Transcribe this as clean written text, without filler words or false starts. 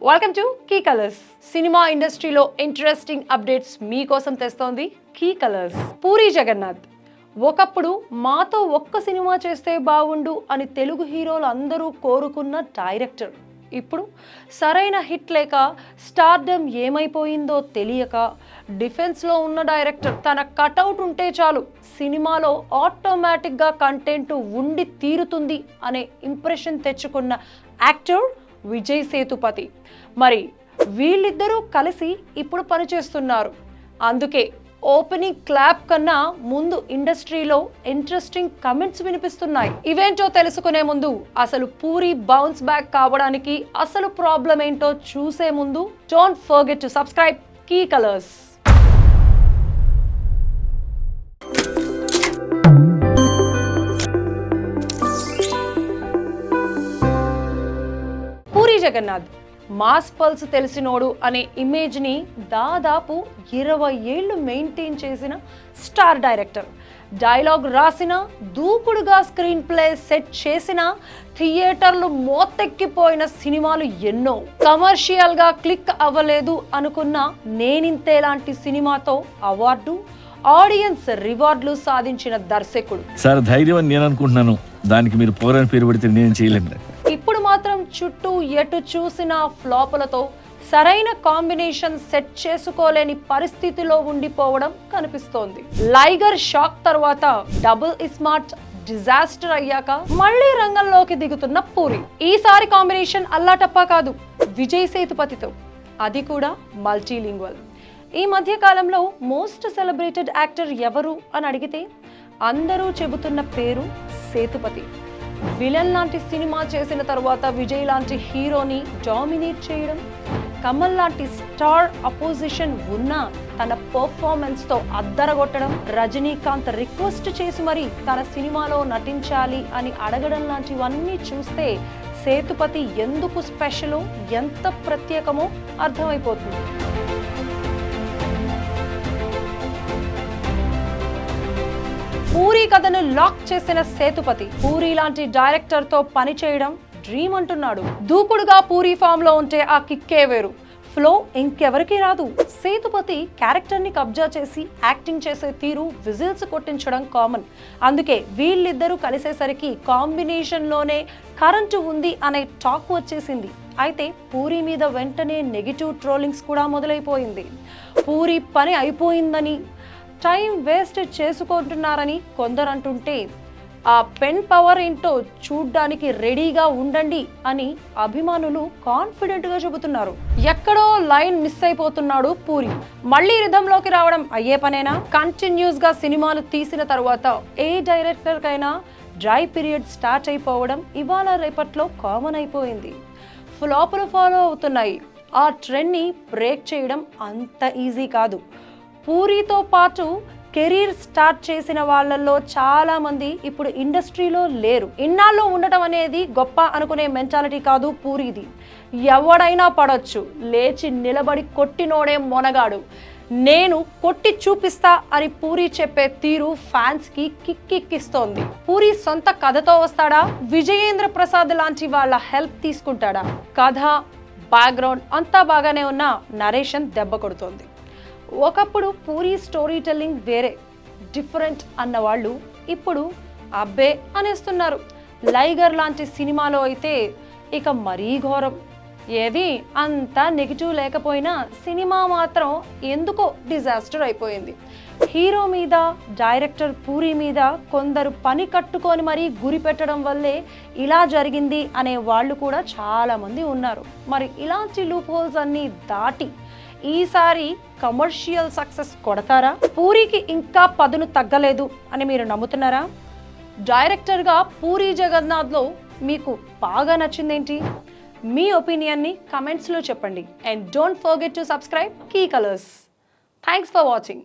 Welcome to Key Colors. సినిమా ఇండస్ట్రీలో interesting updates మీకోసం తెస్తోంది కీ కలర్స్. పూరి జగన్నాథ్ ఒకప్పుడు మాతో ఒక్క సినిమా చేస్తే బాగుండు అని తెలుగు హీరోలు అందరూ కోరుకున్న డైరెక్టర్ ఇప్పుడు సరైన హిట్ లేక స్టార్డమ్ ఏమైపోయిందో తెలియక డిఫెన్స్లో ఉన్న డైరెక్టర్. తన కటౌట్ ఉంటే చాలు సినిమాలో ఆటోమేటిక్గా కంటెంట్ ఉండి తీరుతుంది అనే ఇంప్రెషన్ తెచ్చుకున్న యాక్టర్ విజయ్ సేతుపతి. మరి వీళ్ళిద్దరూ కలిసి ఇప్పుడు పనిచేస్తున్నారు. అందుకే ఓపెనింగ్ క్లాప్ కన్నా ముందు ఇండస్ట్రీలో ఇంట్రెస్టింగ్ కమెంట్స్ వినిపిస్తున్నాయి. ఇవేంటో తెలుసుకునే ముందు, అసలు పూరి బౌన్స్ బ్యాక్ కావడానికి అసలు ప్రాబ్లం ఏంటో చూసే ముందు don't forget to subscribe key colours. Puri Jagannadh mass pulse తెలిసినోడు అనే ఇమేజ్ని దాదాపు 20 ఏళ్ళు మెయింటైన్ చేసిన స్టార్ డైరెక్టర్. డైలాగ్ రాసిన, దూకుడుగా స్క్రీన్ ప్లే సెట్ చేసిన, థియేటర్లు మోతెక్కిపోయిన సినిమాలు ఎన్నో. కమర్షియల్గా క్లిక్ అవ్వలేదు అనుకున్న నేనింతే లాంటి సినిమాతో అవార్డు, ఆడియన్స్ రివార్డులు సాధించిన దర్శకుడు. సార్ ధైర్యం అని నేను అనుకుంటున్నాను, దానికి మీరు పోరాని పేరు పెడితే నేను చేయలేను. ఇప్పుడు మాత్రం చుట్టూ ఎటు చూసిన ఫ్లాపులతో సరైన కాంబినేషన్ సెట్ చేసుకోలేని పరిస్థితిలో ఉండిపోవడం కనిపిస్తోంది. లైగర్ షాక్ తర్వాత డబుల్ ఇస్మార్ట్ డిజాస్టర్ అయ్యాక మళ్ళీ రంగంలోకి దిగుతున్న పూరి. ఈసారి కాంబినేషన్ అల్లాటప్పా కాదు, విజయ్ సేతుపతితో, అది కూడా మల్టీలింగ్వల్. ఈ మధ్య కాలంలో మోస్ట్ సెలబ్రేటెడ్ యాక్టర్ ఎవరు అని అడిగితే అందరూ చెబుతున్న పేరు సేతుపతి. విలన్ లాంటి సినిమా చేసిన తర్వాత విజయ్ లాంటి హీరోని డామినేట్ చేయడం, కమల్ లాంటి స్టార్ అపోజిషన్ ఉన్నా తన పర్ఫార్మెన్స్తో అద్దరగొట్టడం, రజనీకాంత్ రిక్వెస్ట్ చేసి మరి తన సినిమాలో నటించాలి అని అడగడం లాంటివన్నీ చూస్తే సేతుపతి ఎందుకు స్పెషలో, ఎంత ప్రత్యేకమో అర్థమైపోతుంది. పూరి కథను లాక్ చేసిన సేతుపతి పూరి లాంటి డైరెక్టర్ తో పని చేయడం డ్రీమ్ అంటున్నాడు. దూకుడుగా పూరి ఫామ్ లో ఉంటే ఆ కిక్కే వేరు, ఫ్లో ఇంకెవరికి రాదు. సేతుపతి క్యారెక్టర్ ని కబ్జా చేసి యాక్టింగ్ చేసే తీరు విజిల్స్ కొట్టించడం కామన్. అందుకే వీళ్ళిద్దరూ కలిసేసరికి కాంబినేషన్ లోనే కరెంటు ఉంది అనే టాక్ వచ్చేసింది. అయితే పూరి మీద వెంటనే నెగిటివ్ ట్రోలింగ్స్ కూడా మొదలైపోయింది. పూరి పని అయిపోయిందని, టైం వేస్ట్ చేసుకుంటున్నారని కొందరు అంటుంటే, ఆ పెన్ పవర్ ఏంటో చూడ్డానికి రెడీగా ఉండండి అని అభిమానులు కాన్ఫిడెంట్గా చెబుతున్నారు. ఎక్కడో లైన్ మిస్ అయిపోతున్నాడు పూరి. మళ్ళీ రిధంలోకి రావడం అయ్యే పనేనా? కంటిన్యూస్గా సినిమాలు తీసిన తర్వాత ఏ డైరెక్టర్కైనా డ్రై పీరియడ్ స్టార్ట్ అయిపోవడం ఇవాళ రేపట్లో కామన్ అయిపోయింది. ఫ్లాపులు ఫాలో అవుతున్నాయి. ఆ ట్రెండ్ని బ్రేక్ చేయడం అంత ఈజీ కాదు. పూరితో పాటు కెరీర్ స్టార్ట్ చేసిన వాళ్ళల్లో చాలా మంది ఇప్పుడు ఇండస్ట్రీలో లేరు. ఇన్నాళ్ళు ఉండటం అనేది గొప్ప అనుకునే మెంటాలిటీ కాదు పూరిది. ఎవడైనా పడొచ్చు, లేచి నిలబడి కొట్టినోడే మొనగాడు, నేను కొట్టి చూపిస్తా అని పూరి చెప్పే తీరు ఫ్యాన్స్ కి కిక్కిస్తోంది. పూరి సొంత కథతో వస్తాడా, విజయేంద్ర ప్రసాద్ లాంటి వాళ్ళ హెల్ప్ తీసుకుంటాడా? కథ, బ్యాక్గ్రౌండ్ అంతా బాగానే ఉన్న నరేషన్ దెబ్బ కొడుతోంది. ఒకప్పుడు పూరి స్టోరీ టెల్లింగ్ వేరే, డిఫరెంట్ అన్నవాళ్ళు ఇప్పుడు అబ్బే అనేస్తున్నారు. లైగర్ లాంటి సినిమాలో అయితే ఇక మరీ ఘోరం. ఏది అంతా నెగిటివ్ లేకపోయినా సినిమా మాత్రం ఎందుకో డిజాస్టర్ అయిపోయింది. హీరో మీద, డైరెక్టర్ పూరి మీద కొందరు పని కట్టుకొని మరీ గురి పెట్టడం వల్లే ఇలా జరిగింది అనే వాళ్ళు కూడా చాలా మంది ఉన్నారు. మరి ఇలాంటి లూప్ హోల్స్ అన్నీ దాటి ఈసారి కమర్షియల్ సక్సెస్ కొడతారా? పూరికి ఇంకా పదును తగ్గలేదు అని మీరు నమ్ముతున్నారా? డైరెక్టర్గా పూరి జగన్నాథ్లో మీకు బాగా నచ్చిందేంటి? మీ ఒపీనియన్ని కమెంట్స్లో చెప్పండి. And don't forget to subscribe key Colors. Thanks for watching.